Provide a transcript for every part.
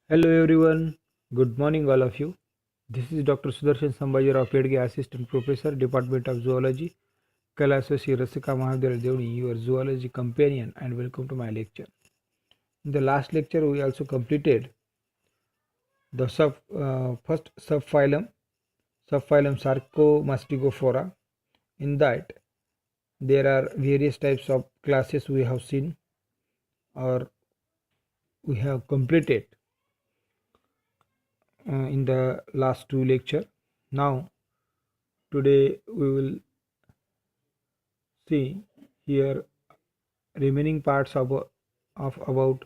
Hello everyone, good morning all of you. This is Dr. Sudarshan Sambajirao Pedge, Assistant Professor, Department of Zoology, Kalasosi Rasika Mahavidhyalaya Devani, your zoology companion, and welcome to my lecture. In the last lecture, we also completed the first subphylum Sarcomastigophora. In that, there are various types of classes we have seen or we have completed in the last two lecture. Now, today we will see here remaining parts of about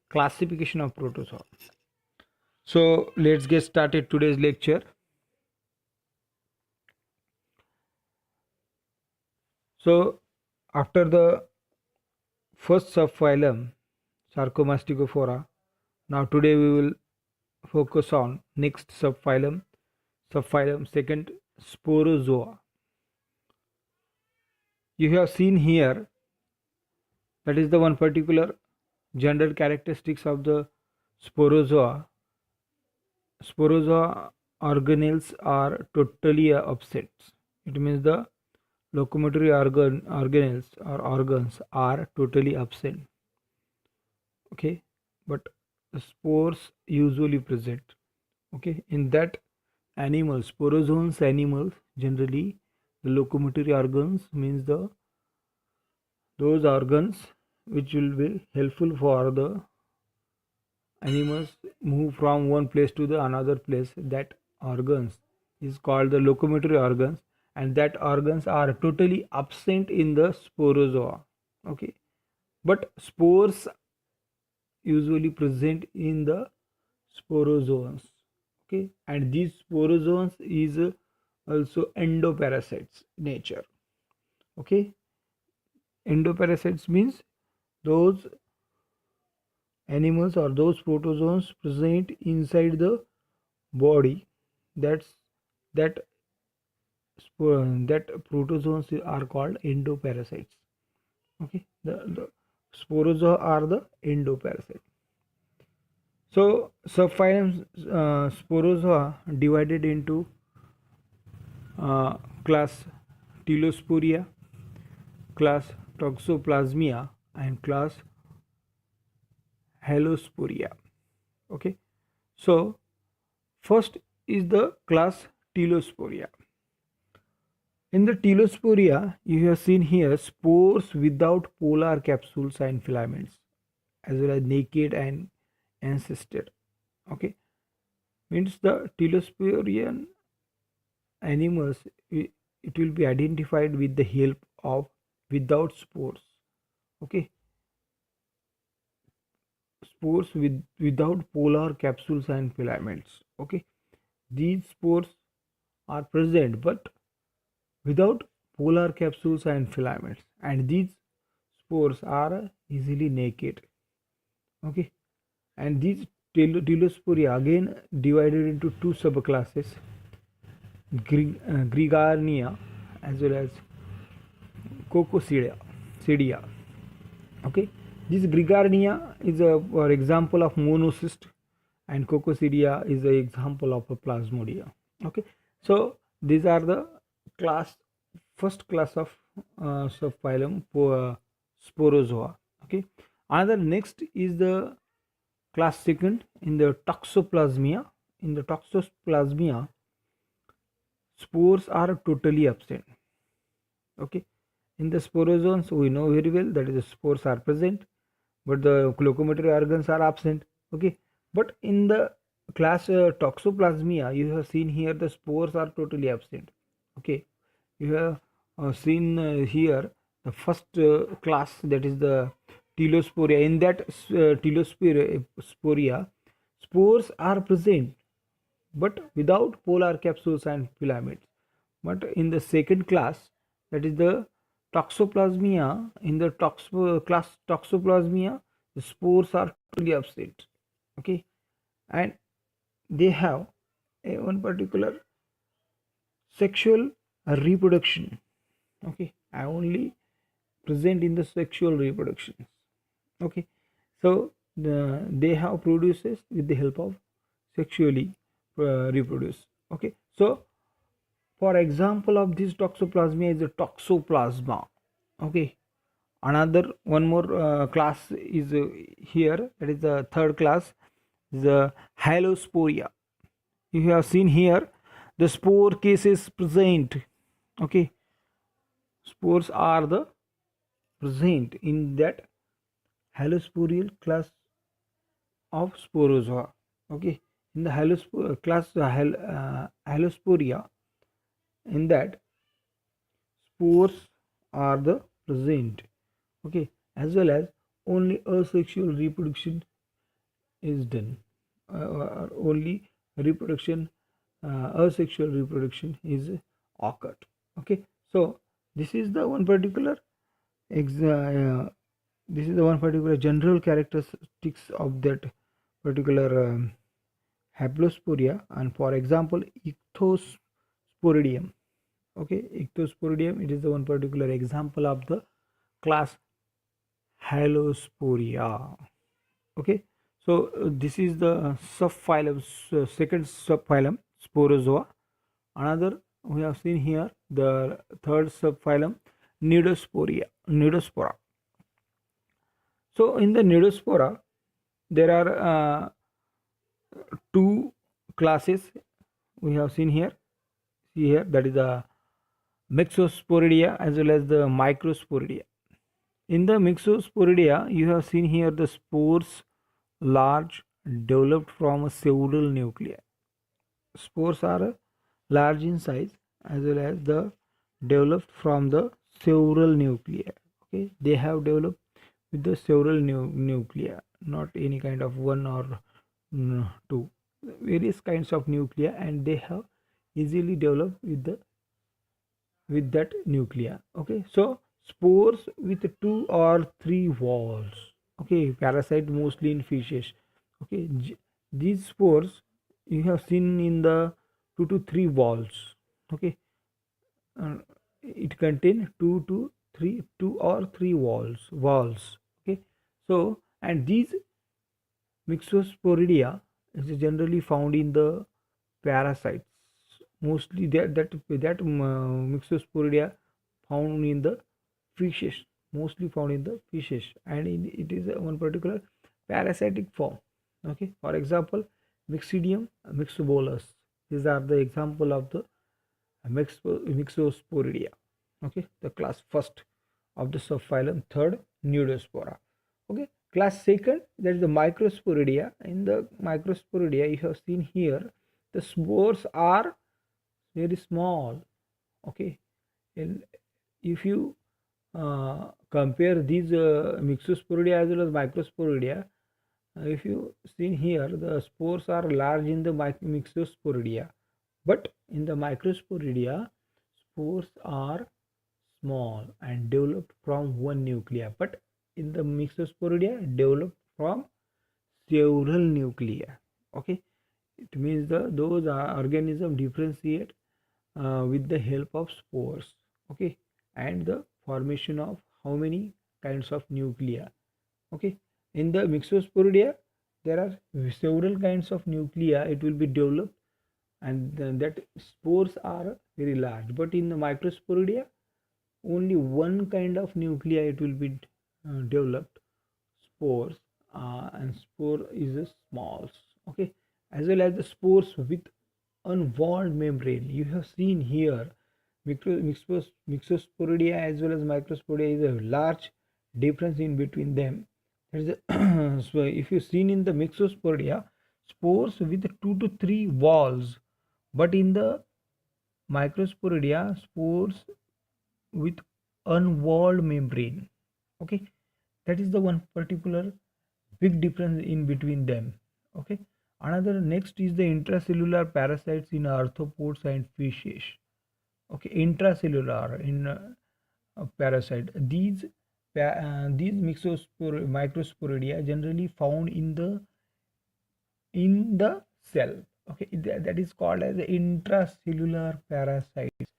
classification of protozoa. So let's get started today's lecture. So after the first subphylum Sarcomastigophora, now today we will focus on next subphylum second Sporozoa. You have seen here that is the one particular gender characteristics of the Sporozoa. Sporozoa organelles are totally absent. It means the locomotory organelles or organs are totally absent. Okay, but the spores usually present. Okay, in that animals, sporozoans animals generally the locomotory organs means the those organs which will be helpful for the animals move from one place to the another place. That organs is called the locomotory organs, and that organs are totally absent in the sporozoa. Okay, but spores usually present in the sporozoans. Okay, and these sporozoans is also endoparasites nature. Okay, endoparasites means those animals or those protozoans present inside the body. That's that that protozoans are called endoparasites. Okay, the sporozoa are the endoparasites. So subphylum Sporozoa divided into class Telosporia, class Toxoplasmia, and class Halosporia. Okay, so first is the class Telosporia. In the Telosporia, you have seen here spores without polar capsules and filaments, as well as naked and ancestor. Okay, means the Telosporian animals it will be identified with the help of without spores. Okay, spores without polar capsules and filaments. Okay, these spores are present but without polar capsules and filaments, and these spores are easily naked. Okay, and these Telosporia again divided into two subclasses, Grigarnia as well as Cococidia. Okay, this Grigarnia is a for example of monocyst, and Cococidia is an example of a plasmodia. Okay, so these are the class first class of subphylum Sporozoa. Okay, another next is the class second in the Toxoplasmia. In the Toxoplasmia, spores are totally absent. Okay, in the sporozoans we know very well that is the spores are present but the locomotory organs are absent. Okay, but in the class Toxoplasmia, you have seen here the spores are totally absent. Okay, you have seen here the first class, that is the Telosporia. In that Telosporia, spores are present but without polar capsules and filaments. But in the second class, that is the Toxoplasmia, in the class Toxoplasmia, the spores are totally absent. Okay, and they have a one particular sexual reproduction. Okay, only present in the sexual reproduction. Okay, so they have produces with the help of sexually reproduce. Okay, so for example of this toxoplasmia is a toxoplasma. Okay, another one more class is here, that is the third class, the halosporia. You have seen here the spore cases present. Okay, spores are the present in that halosporial class of sporozoa. Okay, in the class halosporia, in that spores are the present. Okay, as well as only asexual reproduction is done, or only reproduction, asexual reproduction is occurred. Okay, so this is the one particular this is the one particular general characteristics of that particular haplosporia. And for example, ichthyosporidium. Okay, ichthyosporidium, it is the one particular example of the class halosporia. Okay, so this is the subphylum, second subphylum sporozoa. Another we have seen here the third subphylum nidospora. So in the nidospora there are two classes we have seen here. See here, that is the Myxosporidia as well as the Microsporidia. In the Myxosporidia, you have seen here the spores large, developed from several nuclei. Spores are large in size as well as the developed from the several nuclei. Okay, they have developed with the several nuclei, not any kind of one or two, various kinds of nuclei, and they have easily developed with that nuclei. Okay, so spores with two or three walls. Okay, parasite mostly in fishes. Okay, these spores you have seen in the two to three walls. Okay, uh, it contain two or three walls. Okay, so and these Myxosporidia is generally found in the parasites. Mostly that Myxosporidia found in the fishes, mostly found in the fishes, and it is one particular parasitic form. Okay, for example, Myxidium, Myxobolus. These are the example of the Myxosporidia. Okay, the class first of the subphylum, third Nudospora. Okay, class second, that is the Microsporidia. In the Microsporidia, you have seen here the spores are very small. Okay, and if you compare these Myxosporidia as well as Microsporidia, if you see here, the spores are large in the Myxosporidia, but in the Microsporidia, spores are small and developed from one nuclei, but in the Myxosporidia, developed from several nuclei. Okay, it means those organisms differentiate with the help of spores. Okay, and the formation of how many kinds of nuclei. Okay, in the Myxosporidia there are several kinds of nuclei, it will be developed, and then that spores are very large, but in the Microsporidia only one kind of nuclei it will be developed, spores, and spore is a small. Okay, as well as the spores with unwalled membrane. You have seen here Myxosporidia as well as Microsporidia is a large difference in between them. There is a so if you seen in the Myxosporidia, spores with two to three walls, but in the Microsporidia, spores with unwalled membrane. Okay, that is the one particular big difference in between them. Okay, another next is the intracellular parasites in arthropods and fishes. Okay, intracellular in parasite, these microsporidia generally found in the cell. Okay, that is called as the intracellular parasites,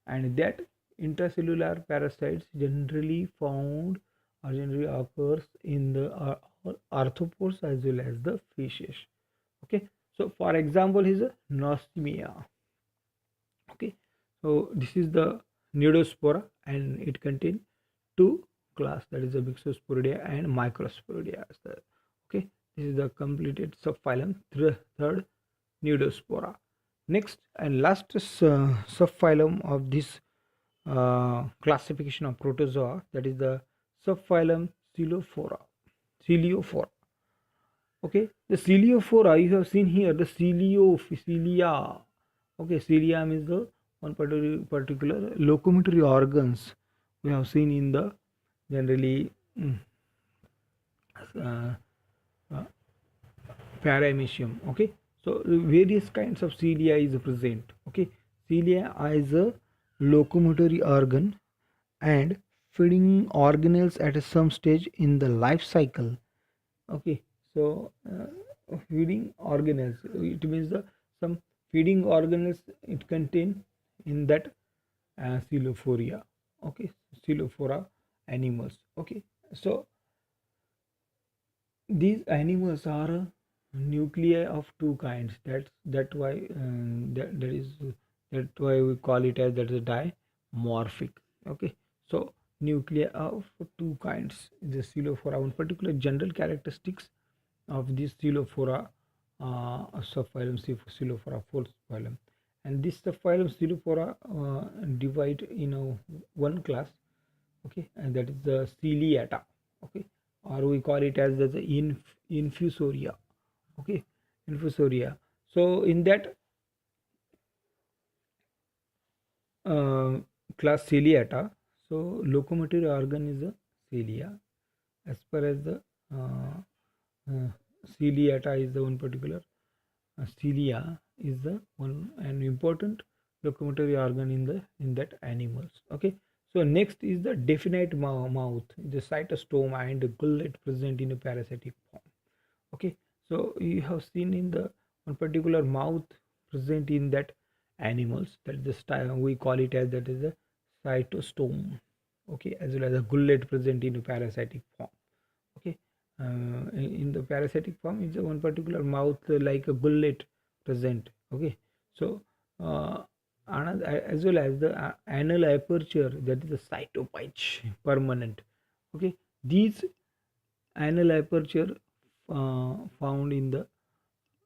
and that intracellular parasites generally found or generally occurs in the or arthropods as well as the fishes. Okay, so for example is a Nosmia. Okay, so this is the Pneudospora and it contains two class, that is the Mixosporidia and Microsporidia. Okay, this is the completed subphylum third Pneudospora. Next and last subphylum of this classification of protozoa, that is the subphylum Coeliophora. Okay, the Coeliophora you have seen here, the cilia. Okay, cilia means the one particular locomotory organs we have seen in the generally uh, uh, paramecium. Okay, so various kinds of cilia is present. Okay, cilia is a locomotory organ and feeding organelles at some stage in the life cycle. Okay, so feeding organelles, it means the some feeding organelles it contain in that Coelophoria. Okay, Coelophora animals. Okay, so these animals are nuclei of two kinds. That why that why we call it as that is dimorphic. Okay, so nuclei of two kinds. The Coelophora, one particular general characteristics of this Coelophora subphylum Coelophora fourth phylum, and this subphylum Coelophora divide in one class. Okay, and that is the Ciliata. Okay, or we call it as the infusoria. Okay, infusoria. So in that uh, class Ciliata, so locomotory organ is a cilia. As far as the uh, ciliata is the one particular cilia is the one and important locomotory organ in that animals. Okay, so next is the definite mouth, the cytostome and the gullet present in a parasitic form. Okay, so you have seen in the one particular mouth present in that animals, that is the style we call it as that is the cytostome. Okay, as well as a gullet present in a parasitic form. Okay, in the parasitic form is one particular mouth like a gullet present. Okay, so another as well as the anal aperture, that is the cytopage permanent. Okay, these anal aperture found in the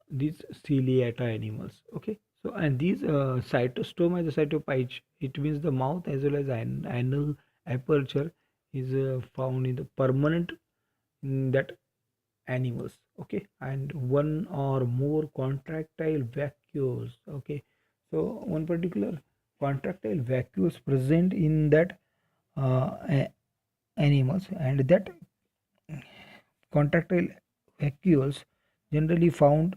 these ciliata animals. Okay, so and these cytostoma is a cytopage, it means the mouth as well as anal aperture is found in the permanent in that animals. Okay, and one or more contractile vacuoles. Okay, so one particular contractile vacuoles present in that animals, and that contractile vacuoles generally found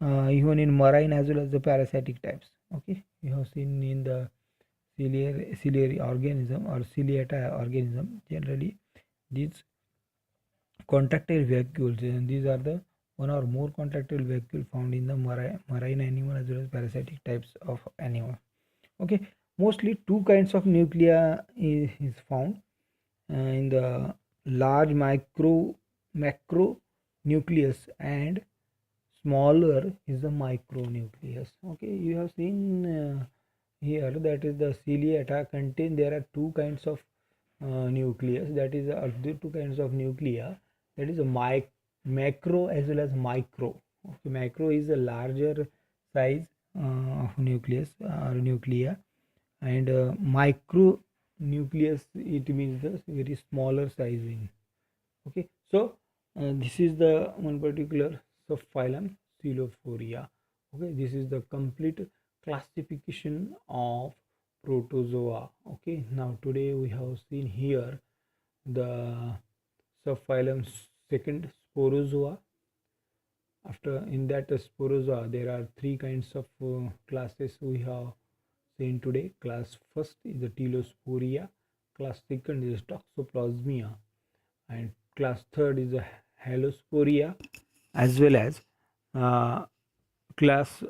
even in marine as well as the parasitic types. Okay, you have seen in the ciliary organism or ciliata organism, generally these contractile vacuoles, and these are the one or more contractile vacuole found in the marine animal as well as parasitic types of animal. Okay, mostly two kinds of nuclei is found in the large macro nucleus, and smaller is the micronucleus. Okay, you have seen here that is the ciliata contain there are two kinds of nucleus, that is the two kinds of nuclei, that is a macro as well as micro. Okay, macro is a larger size of nucleus or nuclei, and micro nucleus it means the very smaller sizing. Okay, so this is the one particular subphylum Coelophoria. Okay, this is the complete classification of protozoa. Okay, now today we have seen here the subphylum second Sporozoa. After in that Sporozoa there are three kinds of classes we have seen today. Class first is the Telosporia, class second is Toxoplasmia, and class third is the Halosporia, as well as uh, class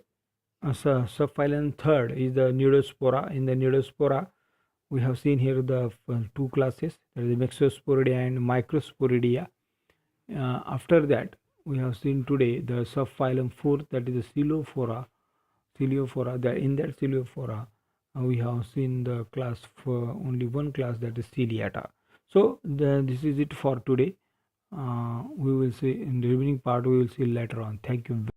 subphylum third is the Neurospora. In the Neurospora we have seen here the two classes, that is Mexosporidia and Microsporidia. After that, we have seen today the subphylum 4, that is the Coleophora. Coleophora. That in that Coleophora, we have seen the class for only one class, that is Ciliata. So this is it for today. We will see in the remaining part. We will see later on. Thank you.